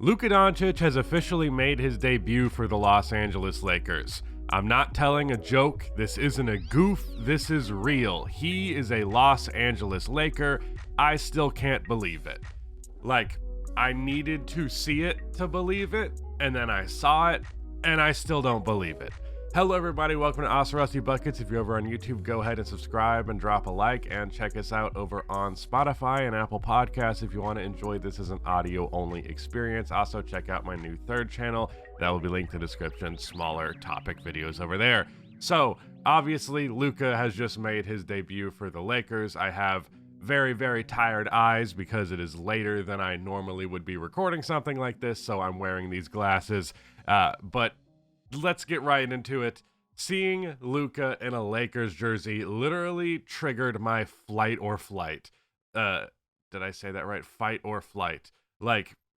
Luka Doncic has officially made his debut for the Los Angeles Lakers. I'm not telling a joke, this isn't a goof, this is real. He is a Los Angeles Laker. I still can't believe it. I needed to see it to believe it, and then I saw it, and I still don't believe it. Hello everybody, welcome to Awesome Rusty Buckets. If you're over on YouTube, go ahead and subscribe and drop a like, and check us out over on Spotify and Apple Podcasts if you want to enjoy this as an audio-only experience. Also, check out my new third channel. That will be linked in the description. Smaller topic videos over there. So, obviously, Luka has just made his debut for the Lakers. I have very, very tired eyes because it is later than I normally would be recording something like this, so I'm wearing these glasses. But let's get right into it. Seeing Luka in a Lakers jersey literally triggered my fight or flight. Did I say that right? Fight or flight.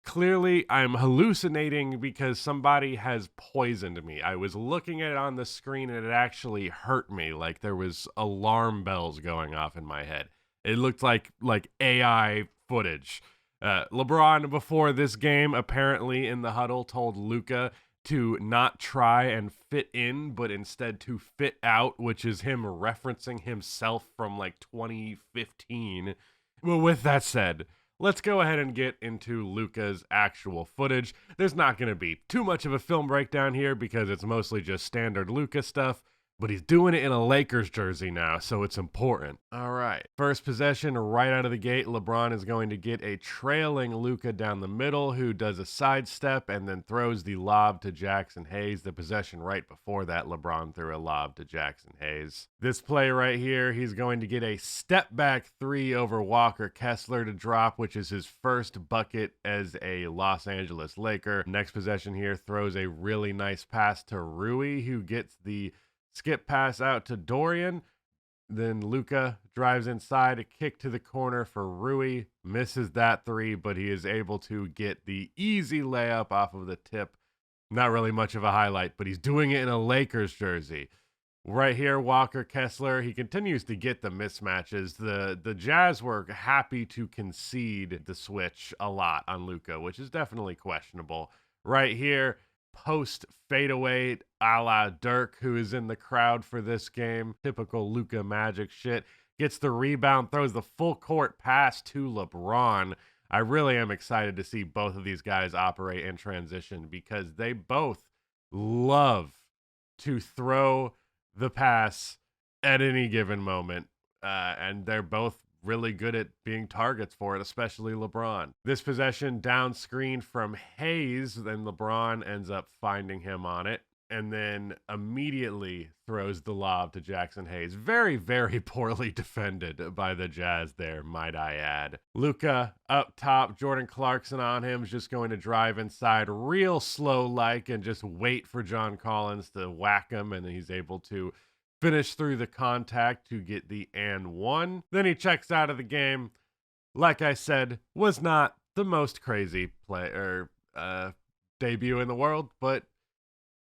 Clearly I'm hallucinating because somebody has poisoned me. I was looking at it on the screen and it actually hurt me. Like there was alarm bells going off in my head. It looked like AI footage. LeBron, before this game, apparently in the huddle, told Luka to not try and fit in, but instead to fit out, which is him referencing himself from 2015. Well, with that said, let's go ahead and get into Luka's actual footage. There's not going to be too much of a film breakdown here because it's mostly just standard Luka stuff, but he's doing it in a Lakers jersey now, so it's important. All right. First possession, right out of the gate, LeBron is going to get a trailing Luka down the middle, who does a sidestep and then throws the lob to Jackson Hayes. The possession right before that, LeBron threw a lob to Jackson Hayes. This play right here, he's going to get a step-back three over Walker Kessler to drop, which is his first bucket as a Los Angeles Laker. Next possession here, throws a really nice pass to Rui, who gets the skip pass out to Dorian. Then Luka drives inside, a kick to the corner for Rui. Misses that three, but he is able to get the easy layup off of the tip. Not really much of a highlight, but he's doing it in a Lakers jersey. Right here, Walker Kessler, he continues to get the mismatches. The Jazz were happy to concede the switch a lot on Luka, which is definitely questionable. Right here, post fadeaway a la Dirk, who is in the crowd for this game. Typical Luka magic shit. Gets the rebound, throws the full court pass to LeBron. I really am excited to see both of these guys operate in transition because they both love to throw the pass at any given moment. And they're both really good at being targets for it, especially LeBron. This possession down screen from Hayes, then LeBron ends up finding him on it, and then immediately throws the lob to Jackson Hayes. Very, very poorly defended by the Jazz there, might I add. Luka up top, Jordan Clarkson on him, is just going to drive inside real slow-like and just wait for John Collins to whack him, and he's able to finish through the contact to get the and one. Then he checks out of the game. Like I said, was not the most crazy play or debut in the world, but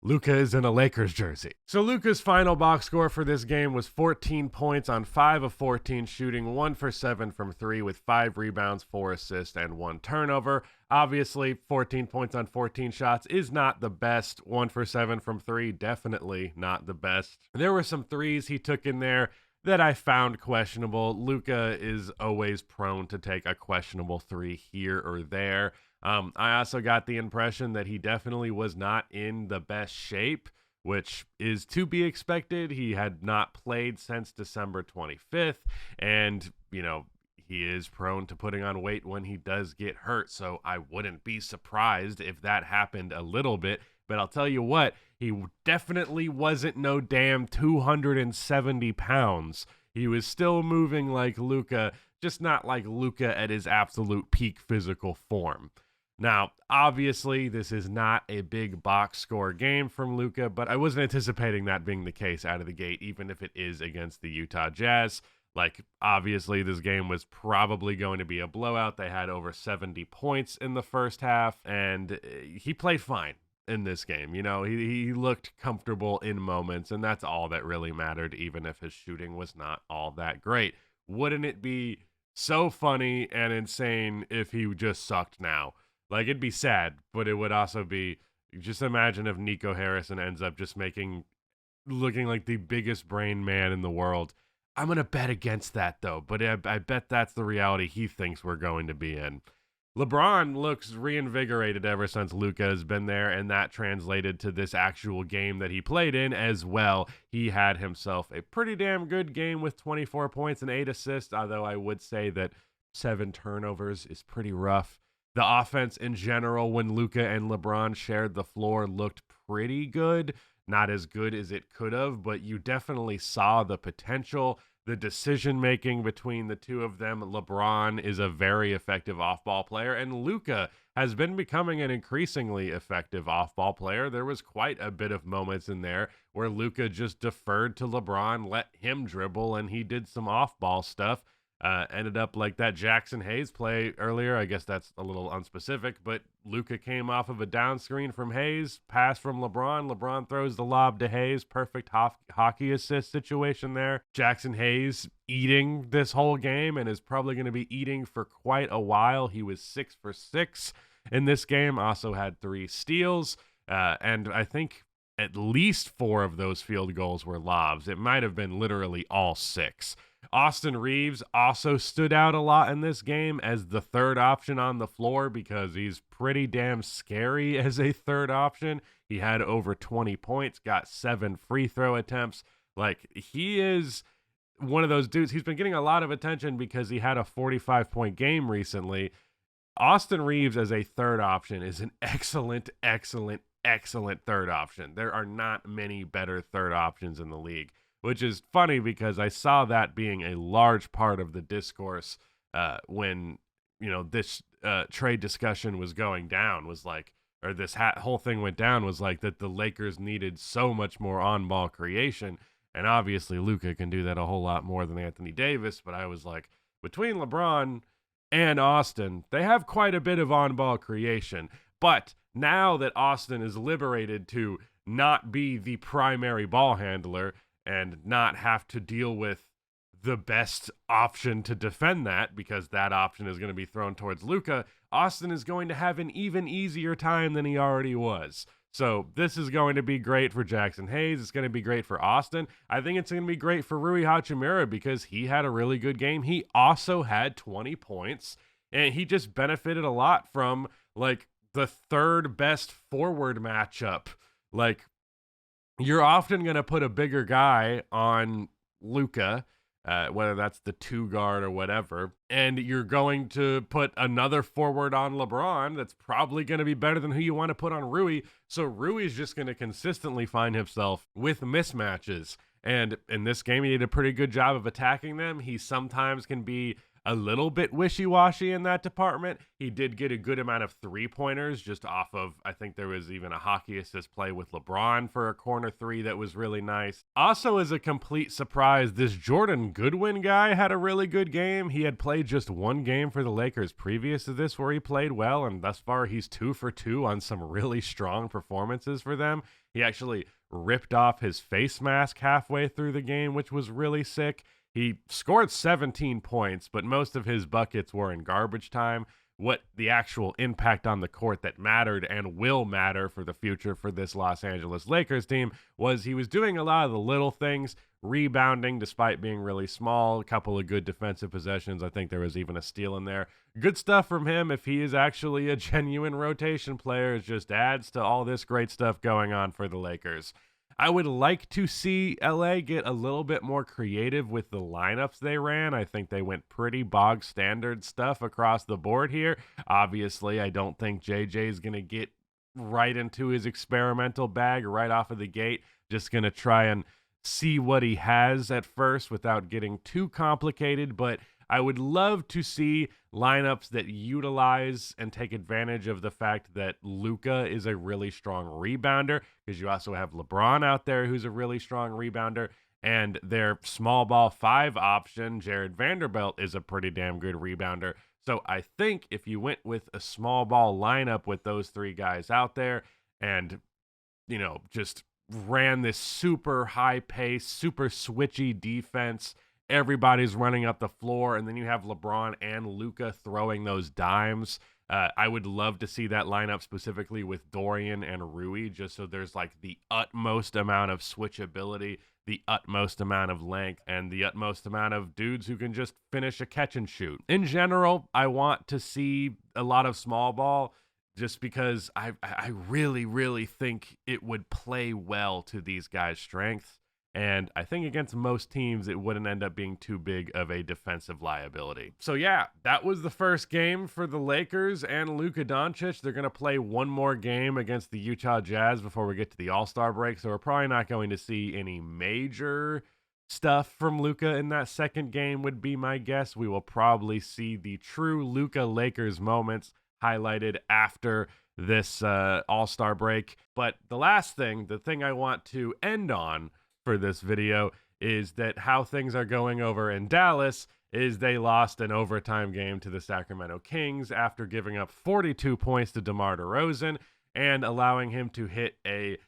Luka is in a Lakers jersey. So Luka's final box score for this game was 14 points on 5 of 14 shooting, 1 for 7 from 3 with 5 rebounds, 4 assists, and 1 turnover. Obviously, 14 points on 14 shots is not the best. 1 for 7 from 3, definitely not the best. There were some threes he took in there that I found questionable. Luka is always prone to take a questionable three here or there. I also got the impression that he definitely was not in the best shape, which is to be expected. He had not played since December 25th, and, he is prone to putting on weight when he does get hurt, so I wouldn't be surprised if that happened a little bit. But I'll tell you what, he definitely wasn't no damn 270 pounds. He was still moving like Luka, just not like Luka at his absolute peak physical form. Now, obviously, this is not a big box score game from Luka, but I wasn't anticipating that being the case out of the gate, even if it is against the Utah Jazz. Obviously, this game was probably going to be a blowout. They had over 70 points in the first half, and he played fine in this game. He looked comfortable in moments, and that's all that really mattered, even if his shooting was not all that great. Wouldn't it be so funny and insane if he just sucked now? Like, it'd be sad, but it would also be, just imagine if Nico Harrison ends up just looking like the biggest brain man in the world. I'm going to bet against that, though, but I bet that's the reality he thinks we're going to be in. LeBron looks reinvigorated ever since Luka has been there, and that translated to this actual game that he played in as well. He had himself a pretty damn good game with 24 points and 8 assists, although I would say that 7 turnovers is pretty rough. The offense in general, when Luka and LeBron shared the floor, looked pretty good. Not as good as it could have, but you definitely saw the potential. The decision making between the two of them. LeBron is a very effective off-ball player, and Luka has been becoming an increasingly effective off-ball player. There was quite a bit of moments in there where Luka just deferred to LeBron, let him dribble, and he did some off-ball stuff. Ended up like that Jackson Hayes play earlier. I guess that's a little unspecific, but Luka came off of a down screen from Hayes, pass from LeBron. LeBron throws the lob to Hayes. Perfect hockey assist situation there. Jackson Hayes eating this whole game and is probably going to be eating for quite a while. He was 6 for 6 in this game. Also had 3 steals, and I think at least 4 of those field goals were lobs. It might have been literally all 6. Austin Reeves also stood out a lot in this game as the third option on the floor because he's pretty damn scary as a third option. He had over 20 points, got 7 free throw attempts. Like, he is one of those dudes. He's been getting a lot of attention because he had a 45-point game recently. Austin Reeves as a third option is an excellent third option. There are not many better third options in the league, which is funny because I saw that being a large part of the discourse when, this trade discussion was going down, was like, or this whole thing went down, was like that the Lakers needed so much more on-ball creation. And obviously Luka can do that a whole lot more than Anthony Davis. But I was like, between LeBron and Austin, they have quite a bit of on-ball creation. But now that Austin is liberated to not be the primary ball handler and not have to deal with the best option to defend that, because that option is going to be thrown towards Luka, Austin is going to have an even easier time than he already was. So this is going to be great for Jackson Hayes. It's going to be great for Austin. I think it's going to be great for Rui Hachimura because he had a really good game. He also had 20 points, and he just benefited a lot from, like, the third best forward matchup. Like, you're often going to put a bigger guy on Luka, whether that's the 2 guard or whatever, and you're going to put another forward on LeBron that's probably going to be better than who you want to put on Rui. So Rui's just going to consistently find himself with mismatches. And in this game, he did a pretty good job of attacking them. He sometimes can be a little bit wishy-washy in that department. He did get a good amount of 3-pointers just off of, I think there was even a hockey assist play with LeBron for a corner 3 that was really nice. Also, as a complete surprise, this Jordan Goodwin guy had a really good game. He had played just 1 game for the Lakers previous to this where he played well, and thus far he's 2 for 2 on some really strong performances for them. He actually ripped off his face mask halfway through the game, which was really sick. He scored 17 points, but most of his buckets were in garbage time. What the actual impact on the court that mattered and will matter for the future for this Los Angeles Lakers team was he was doing a lot of the little things, rebounding despite being really small, a couple of good defensive possessions. I think there was even a steal in there. Good stuff from him. If he is actually a genuine rotation player, it just adds to all this great stuff going on for the Lakers. I would like to see LA get a little bit more creative with the lineups they ran. I think they went pretty bog standard stuff across the board here. Obviously, I don't think JJ is going to get right into his experimental bag right off of the gate. Just going to try and see what he has at first without getting too complicated, but I would love to see lineups that utilize and take advantage of the fact that Luka is a really strong rebounder, because you also have LeBron out there who's a really strong rebounder, and their small ball 5 option, Jared Vanderbilt, is a pretty damn good rebounder. So I think if you went with a small ball lineup with those 3 guys out there and, just ran this super high pace, super switchy defense, everybody's running up the floor, and then you have LeBron and Luka throwing those dimes. I would love to see that lineup specifically with Dorian and Rui, just so there's like the utmost amount of switchability, the utmost amount of length, and the utmost amount of dudes who can just finish a catch and shoot. In general, I want to see a lot of small ball just because I really, really think it would play well to these guys' strengths. And I think against most teams, it wouldn't end up being too big of a defensive liability. So yeah, that was the first game for the Lakers and Luka Doncic. They're going to play one more game against the Utah Jazz before we get to the All-Star break. So we're probably not going to see any major stuff from Luka in that second game would be my guess. We will probably see the true Luka Lakers moments highlighted after this All-Star break. But the last thing, the thing I want to end on for this video is that how things are going over in Dallas is they lost an overtime game to the Sacramento Kings after giving up 42 points to DeMar DeRozan and allowing him to hit a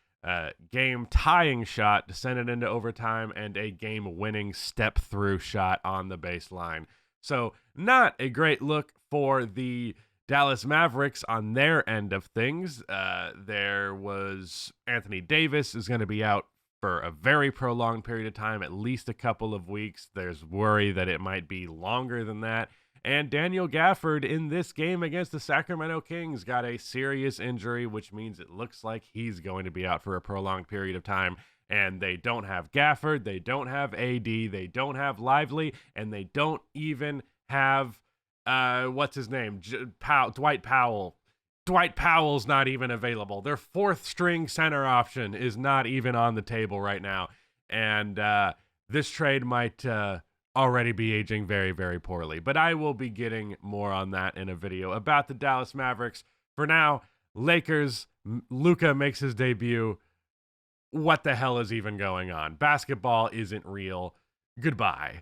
game-tying shot to send it into overtime and a game-winning step-through shot on the baseline. So not a great look for the Dallas Mavericks on their end of things. There was Anthony Davis is going to be out for a very prolonged period of time, at least a couple of weeks. There's worry that it might be longer than that. And Daniel Gafford in this game against the Sacramento Kings got a serious injury, which means it looks like he's going to be out for a prolonged period of time. And they don't have Gafford, they don't have AD, they don't have Lively, and they don't even have, what's his name? Dwight Powell. Dwight Powell's not even available. Their fourth string center option is not even on the table right now. And this trade might already be aging very, very poorly. But I will be getting more on that in a video about the Dallas Mavericks. For now, Lakers, Luka makes his debut. What the hell is even going on? Basketball isn't real. Goodbye.